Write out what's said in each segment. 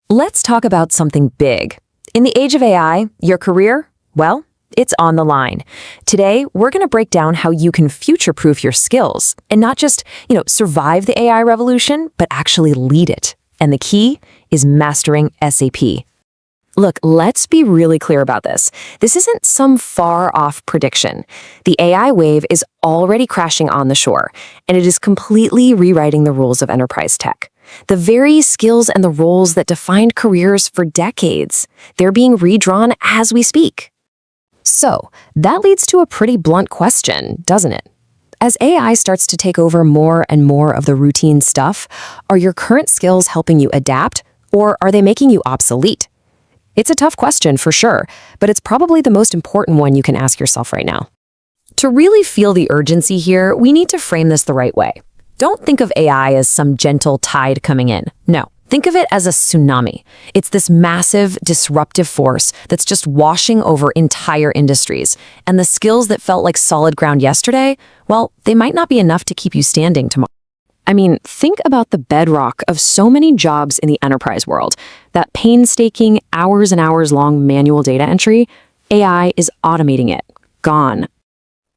Let's talk about something big. In the age of AI, your career, well, it's on the line. Today, we're going to break down how you can future-proof your skills and not just, survive the AI revolution, but actually lead it. And the key is mastering SAP. Look, let's be really clear about this. This isn't some far-off prediction. The AI wave is already crashing on the shore, and it is completely rewriting the rules of enterprise tech. The very skills and the roles that defined careers for decades, they're being redrawn as we speak. So, that leads to a pretty blunt question, doesn't it? As AI starts to take over more and more of the routine stuff, are your current skills helping you adapt, or are they making you obsolete? It's a tough question for sure, but it's probably the most important one you can ask yourself right now. To really feel the urgency here, we need to frame this the right way. Don't think of AI as some gentle tide coming in. No, think of it as a tsunami. It's this massive, disruptive force that's just washing over entire industries. And the skills that felt like solid ground yesterday, well, they might not be enough to keep you standing tomorrow. I mean, think about the bedrock of so many jobs in the enterprise world. That painstaking, hours and hours long manual data entry, AI is automating it. Gone.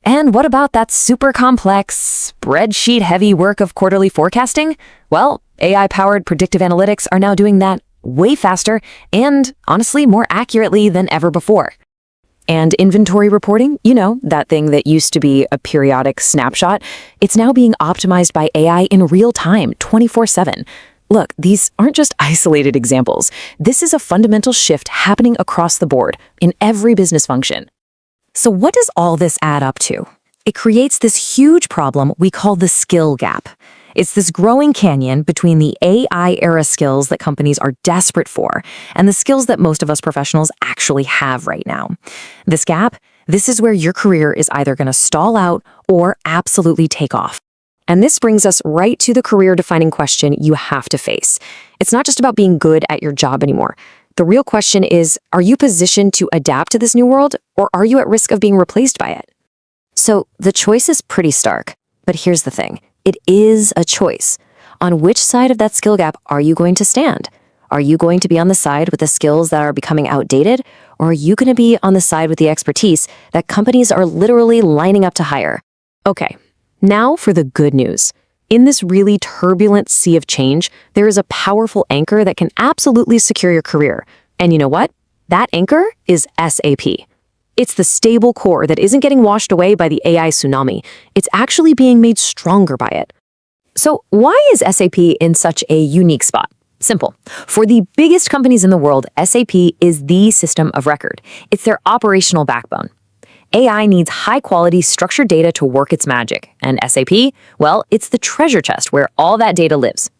And what about that super complex, spreadsheet-heavy work of quarterly forecasting? Well, AI-powered predictive analytics are now doing that way faster and, honestly, more accurately than ever before. And inventory reporting, that thing that used to be a periodic snapshot, it's now being optimized by AI in real time, 24/7. Look, these aren't just isolated examples. This is a fundamental shift happening across the board in every business function. So what does all this add up to? It creates this huge problem we call the skill gap. It's this growing canyon between the AI-era skills that companies are desperate for and the skills that most of us professionals actually have right now. This gap, this is where your career is either going to stall out or absolutely take off. And this brings us right to the career-defining question you have to face. It's not just about being good at your job anymore. The real question is, are you positioned to adapt to this new world, or are you at risk of being replaced by it? So the choice is pretty stark, but here's the thing. It is a choice. On which side of that skill gap are you going to stand? Are you going to be on the side with the skills that are becoming outdated, or are you going to be on the side with the expertise that companies are literally lining up to hire? Okay, now for the good news. In this really turbulent sea of change, there is a powerful anchor that can absolutely secure your career. And you know what? That anchor is SAP. It's the stable core that isn't getting washed away by the AI tsunami. It's actually being made stronger by it. So why is SAP in such a unique spot? Simple. For the biggest companies in the world, SAP is the system of record. It's their operational backbone. AI needs high-quality, structured data to work its magic. And SAP, well, it's the treasure chest where all that data lives.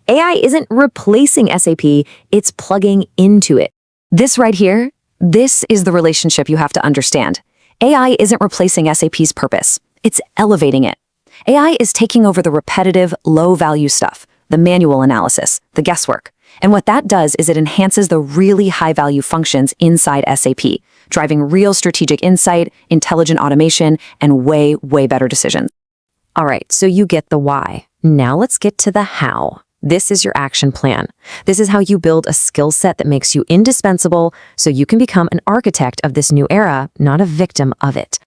AI isn't replacing SAP, it's plugging into it. This right here, this is the relationship you have to understand. AI isn't replacing SAP's purpose. It's elevating it. AI is taking over the repetitive, low-value stuff, the manual analysis, the guesswork. And what that does is it enhances the really high-value functions inside SAP, driving real strategic insight, intelligent automation, and way, way better decisions. All right, so you get the why. Now let's get to the how. This is your action plan. This is how you build a skill set that makes you indispensable so you can become an architect of this new era, not a victim of it.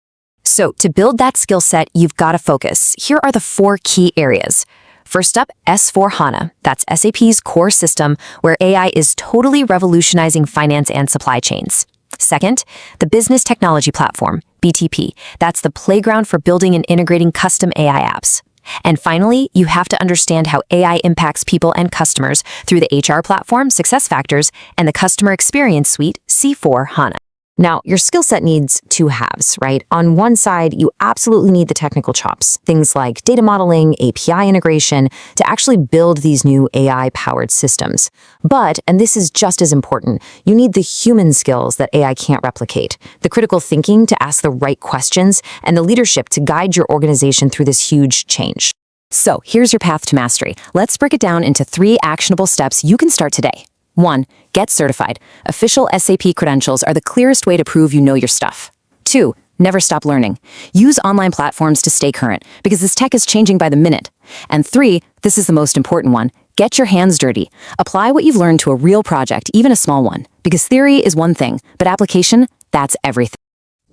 So to build that skill set, you've got to focus. Here are the 4 key areas. First up, S/4HANA. That's SAP's core system where AI is totally revolutionizing finance and supply chains. Second, the Business Technology Platform, BTP. That's the playground for building and integrating custom AI apps. And finally, you have to understand how AI impacts people and customers through the HR platform, SuccessFactors, and the Customer Experience Suite, C/4HANA. Now, your skill set needs 2 halves, right? On one side, you absolutely need the technical chops, things like data modeling, API integration, to actually build these new AI-powered systems. But, and this is just as important, you need the human skills that AI can't replicate, the critical thinking to ask the right questions, and the leadership to guide your organization through this huge change. So, here's your path to mastery. Let's break it down into 3 actionable steps you can start today. 1. Get certified. Official SAP credentials are the clearest way to prove you know your stuff. 2. Never stop learning. Use online platforms to stay current, because this tech is changing by the minute. And 3, this is the most important one, Get your hands dirty. Apply what you've learned to a real project, even a small one. Because theory is one thing, but application, that's everything.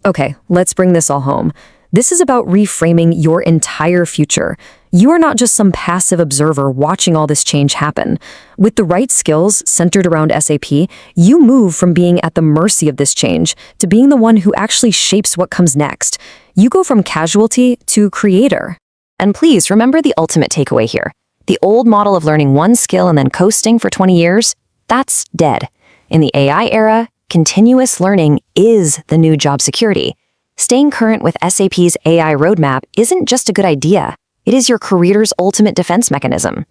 Okay, let's bring this all home. This is about reframing your entire future. You are not just some passive observer watching all this change happen. With the right skills centered around SAP, you move from being at the mercy of this change to being the one who actually shapes what comes next. You go from casualty to creator. And please remember the ultimate takeaway here. The old model of learning one skill and then coasting for 20 years, that's dead. In the AI era, continuous learning is the new job security. Staying current with SAP's AI roadmap isn't just a good idea. It is your career's ultimate defense mechanism.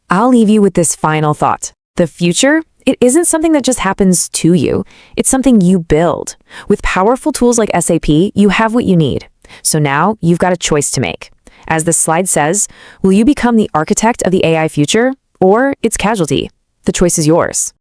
I'll leave you with this final thought. The future, it isn't something that just happens to you. It's something you build. With powerful tools like SAP, you have what you need. So now you've got a choice to make. As the slide says, will you become the architect of the AI future or its casualty? The choice is yours.